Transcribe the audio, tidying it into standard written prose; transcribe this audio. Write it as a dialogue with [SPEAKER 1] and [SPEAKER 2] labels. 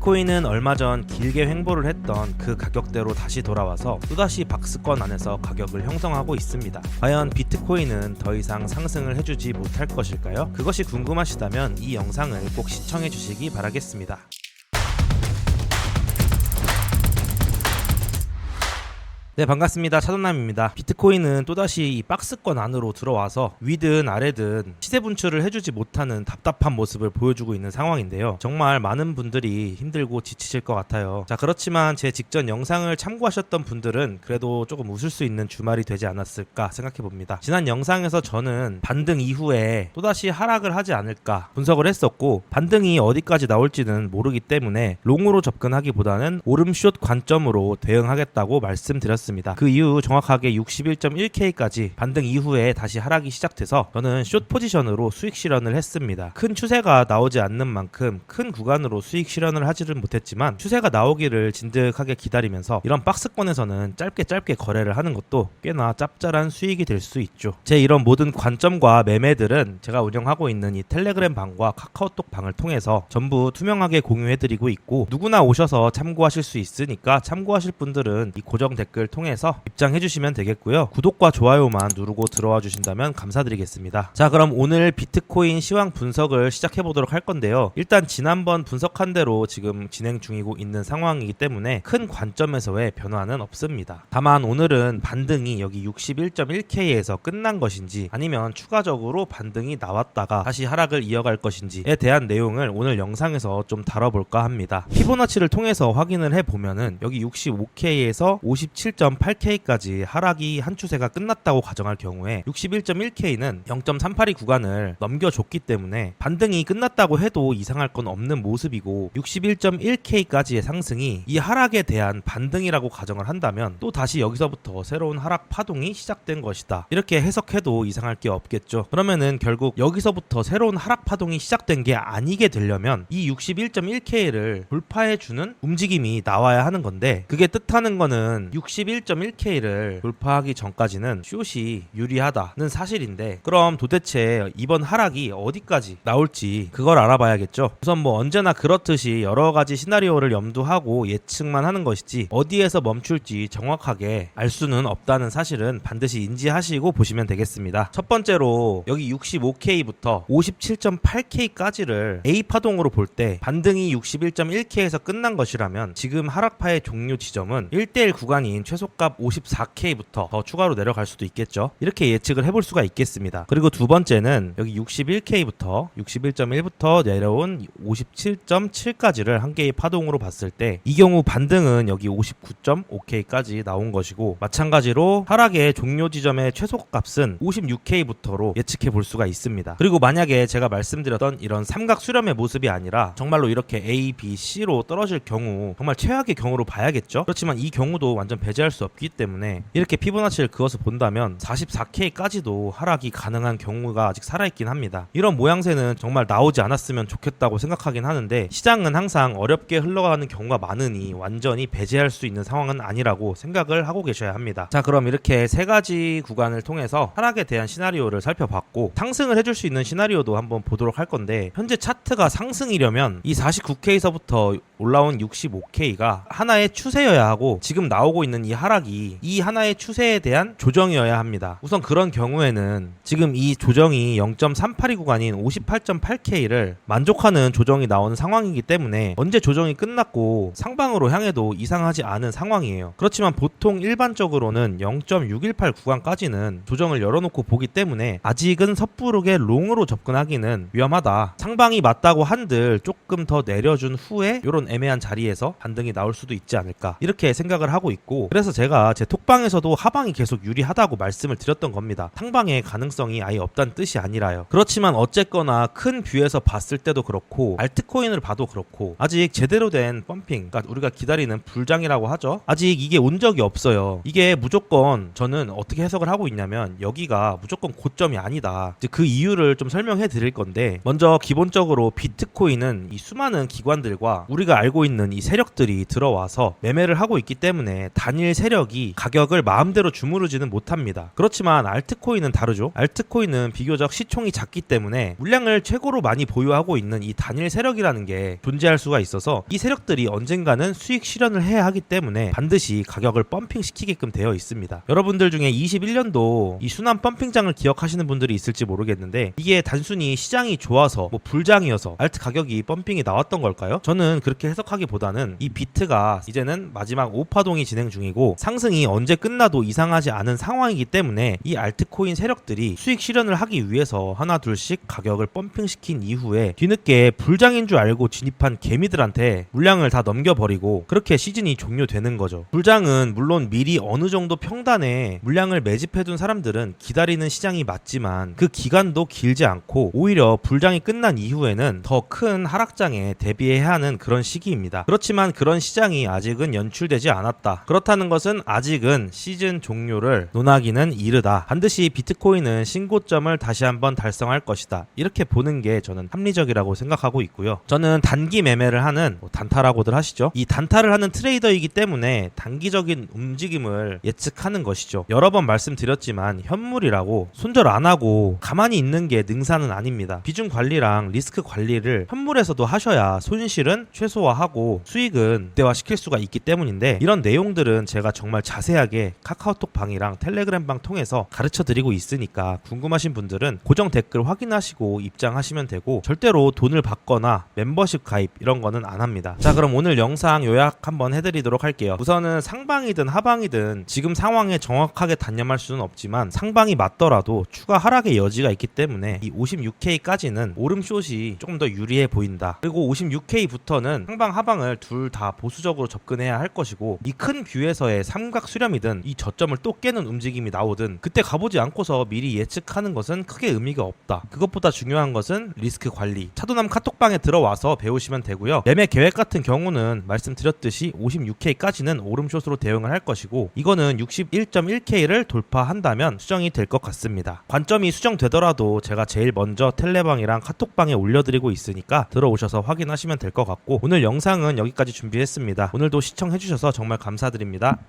[SPEAKER 1] 비트코인은 얼마 전 길게 횡보를 했던 그 가격대로 다시 돌아와서 또다시 박스권 안에서 가격을 형성하고 있습니다. 과연 비트코인은 더 이상 상승을 해주지 못할 것일까요? 그것이 궁금하시다면 이 영상을 꼭 시청해 주시기 바라겠습니다. 네, 반갑습니다. 차돈남입니다. 비트코인은 또다시 이 박스권 안으로 들어와서 위든 아래든 시세 분출을 해주지 못하는 답답한 모습을 보여주고 있는 상황인데요. 정말 많은 분들이 힘들고 지치실 것 같아요. 자, 그렇지만 제 직전 영상을 참고하셨던 분들은 그래도 조금 웃을 수 있는 주말이 되지 않았을까 생각해 봅니다. 지난 영상에서 저는 반등 이후에 또다시 하락을 하지 않을까 분석을 했었고, 반등이 어디까지 나올지는 모르기 때문에 롱으로 접근하기보다는 오름숏 관점으로 대응하겠다고 말씀드렸습니다. 그 이후 정확하게 61.1K까지 반등 이후에 다시 하락이 시작돼서 저는 숏 포지션으로 수익 실현을 했습니다. 큰 추세가 나오지 않는 만큼 큰 구간으로 수익 실현을 하지를 못했지만, 추세가 나오기를 진득하게 기다리면서 이런 박스권에서는 짧게 거래를 하는 것도 꽤나 짭짤한 수익이 될 수 있죠. 제 이런 모든 관점과 매매들은 제가 운영하고 있는 이 텔레그램 방과 카카오톡 방을 통해서 전부 투명하게 공유해드리고 있고, 누구나 오셔서 참고하실 수 있으니까 참고하실 분들은 이 고정 댓글 통해서 입장해 주시면 되겠고요. 구독과 좋아요만 누르고 들어와 주신다면 감사드리겠습니다. 자, 그럼 오늘 비트코인 시황 분석을 시작해 보도록 할 건데요. 일단 지난번 분석한 대로 지금 진행 중이고 있는 상황이기 때문에 큰 관점에서의 변화는 없습니다. 다만 오늘은 반등이 여기 61.1K에서 끝난 것인지, 아니면 추가적으로 반등이 나왔다가 다시 하락을 이어갈 것인지에 대한 내용을 오늘 영상에서 좀 다뤄볼까 합니다. 피보나치를 통해서 확인을 해보면은 여기 65K에서 57.8K까지 하락이 한 추세가 끝났다고 가정할 경우에 61.1K는 0.382 구간을 넘겨줬기 때문에 반등이 끝났다고 해도 이상할 건 없는 모습이고, 61.1K까지의 상승이 이 하락에 대한 반등이라고 가정을 한다면 또 다시 여기서부터 새로운 하락 파동이 시작된 것이다, 이렇게 해석해도 이상할 게 없겠죠. 그러면은 결국 여기서부터 새로운 하락 파동이 시작된 게 아니게 되려면 이 61.1K를 돌파해주는 움직임이 나와야 하는 건데, 그게 뜻하는 거는 61.1K를 돌파하기 전까지는 숏이 유리하다는 사실인데, 그럼 도대체 이번 하락이 어디까지 나올지 그걸 알아봐야겠죠. 우선 뭐 언제나 그렇듯이 여러 가지 시나리오를 염두하고 예측만 하는 것이지 어디에서 멈출지 정확하게 알 수는 없다는 사실은 반드시 인지하시고 보시면 되겠습니다. 첫 번째로 여기 65K부터 57.8K까지를 A 파동으로 볼 때 반등이 61.1K에서 끝난 것이라면 지금 하락파의 종료 지점은 1대1 구간인 최소값 54K부터 더 추가로 내려갈 수도 있겠죠. 이렇게 예측을 해볼 수가 있겠습니다. 그리고 두 번째는 여기 61K부터 61.1부터 내려온 57.7까지를 한 개의 파동으로 봤을 때 이 경우 반등은 여기 59.5K까지 나온 것이고, 마찬가지로 하락의 종료 지점의 최소값은 56K부터로 예측해 볼 수가 있습니다. 그리고 만약에 제가 말씀드렸던 이런 삼각 수렴의 모습이 아니라 정말로 이렇게 A, B, C로 떨어질 경우 정말 최악의 경우로 봐야겠죠. 그렇지만 이 경우도 완전 배제할 수 없기 때문에 이렇게 피보나치를 그어서 본다면 44K까지도 하락이 가능한 경우가 아직 살아있긴 합니다. 이런 모양새는 정말 나오지 않았으면 좋겠다고 생각하긴 하는데, 시장은 항상 어렵게 흘러가는 경우가 많으니 완전히 배제할 수 있는 상황은 아니라고 생각을 하고 계셔야 합니다. 자, 그럼 이렇게 세 가지 구간을 통해서 하락에 대한 시나리오를 살펴봤고, 상승을 해줄 수 있는 시나리오도 한번 보도록 할 건데, 현재 차트가 상승이려면 이 49K서부터 올라온 65K가 하나의 추세여야 하고, 지금 나오고 있는 이 하락이 이 하나의 추세에 대한 조정이어야 합니다. 우선 그런 경우에는 지금 이 조정이 0.382 구간인 58.8K를 만족하는 조정이 나오는 상황이기 때문에 언제 조정이 끝났고 상방으로 향해도 이상하지 않은 상황이에요. 그렇지만 보통 일반적으로는 0.618 구간까지는 조정을 열어놓고 보기 때문에 아직은 섣부르게 롱으로 접근하기는 위험하다. 상방이 맞다고 한들 조금 더 내려준 후에 이런 애매한 자리에서 반등이 나올 수도 있지 않을까, 이렇게 생각을 하고 있고, 그래서 제가 제 톡방에서도 하방이 계속 유리하다고 말씀을 드렸던 겁니다. 상방의 가능성이 아예 없다는 뜻이 아니라요. 그렇지만 어쨌거나 큰 뷰에서 봤을 때도 그렇고 알트코인을 봐도 그렇고 아직 제대로 된 펌핑, 그러니까 우리가 기다리는 불장이라고 하죠, 아직 이게 온 적이 없어요. 이게 무조건 저는 어떻게 해석을 하고 있냐면, 여기가 무조건 고점이 아니다. 그 이유를 좀 설명해 드릴 건데, 먼저 기본적으로 비트코인은 이 수많은 기관들과 우리가 알고 있는 이 세력들이 들어와서 매매를 하고 있기 때문에 단일 세력이 가격을 마음대로 주무르지는 못합니다. 그렇지만 알트코인은 다르죠. 알트코인은 비교적 시총이 작기 때문에 물량을 최고로 많이 보유하고 있는 이 단일 세력이라는 게 존재할 수가 있어서 이 세력들이 언젠가는 수익 실현을 해야 하기 때문에 반드시 가격을 펌핑시키게끔 되어 있습니다. 여러분들 중에 21년도 이 순환 펌핑장을 기억하시는 분들이 있을지 모르겠는데 이게 단순히 시장이 좋아서 불장이어서 알트 가격이 펌핑이 나왔던 걸까요? 저는 그렇게 해석하기보다는 이 비트가 이제는 마지막 5파동이 진행 중이고 상승이 언제 끝나도 이상하지 않은 상황이기 때문에 이 알트코인 세력들이 수익 실현을 하기 위해서 하나 둘씩 가격을 펌핑시킨 이후에 뒤늦게 불장인 줄 알고 진입한 개미들한테 물량을 다 넘겨버리고 그렇게 시즌이 종료되는 거죠. 불장은 물론 미리 어느 정도 평단에 물량을 매집해둔 사람들은 기다리는 시장이 맞지만 그 기간도 길지 않고 오히려 불장이 끝난 이후에는 더 큰 하락장에 대비해야 하는 그런 시기입니다. 그렇지만 그런 시장이 아직은 연출되지 않았다. 그렇다는 것은 아직은 시즌 종료를 논하기는 이르다. 반드시 비트코인은 신고점을 다시 한번 달성할 것이다. 이렇게 보는 게 저는 합리적이라고 생각하고 있고요. 저는 단기 매매를 하는 단타라고들 하시죠. 이 단타를 하는 트레이더이기 때문에 단기적인 움직임을 예측하는 것이죠. 여러 번 말씀드렸지만 현물이라고 손절 안 하고 가만히 있는 게 능사는 아닙니다. 비중 관리랑 리스크 관리를 현물에서도 하셔야 손실은 최소화하고 수익은 극대화시킬 수가 있기 때문인데 이런 내용들은 제가 정말 자세하게 카카오톡 방이랑 텔레그램 방 통해서 가르쳐 드리고 있으니까 궁금하신 분들은 고정 댓글 확인하시고 입장하시면 되고 절대로 돈을 받거나 멤버십 가입 이런 거는 안 합니다. 자, 그럼 오늘 영상 요약 한번 해드리도록 할게요. 우선은 상방이든 하방이든 지금 상황에 정확하게 단념할 수는 없지만 상방이 맞더라도 추가 하락의 여지가 있기 때문에 이 56K까지는 오름숏이 조금 더 유리해 보인다. 그리고 56K부터는 상방 하방을 둘 다 보수적으로 접근해야 할 것이고 이 큰 뷰에서의 삼각 수렴이든 이 저점을 또 깨는 움직임이 나오든 그때 가보지 않고서 미리 예측하는 것은 크게 의미가 없다. 그것보다 중요한 것은 리스크 관리. 차도남 카톡방에 들어와서 배우시면 되고요. 매매 계획 같은 경우는 말씀드렸듯이 56K까지는 오름숏으로 대응을 할 것이고 이거는 61.1K를 돌파한다면 수정이 될 것 같습니다. 관점이 수정되더라도 제가 제일 먼저 텔레방이랑 카톡방에 올려드리고 있으니까 들어오셔서 확인하시면 될 것 같고 오늘 영상은 여기까지 준비했습니다. 오늘도 시청해주셔서 정말 감사드립니다.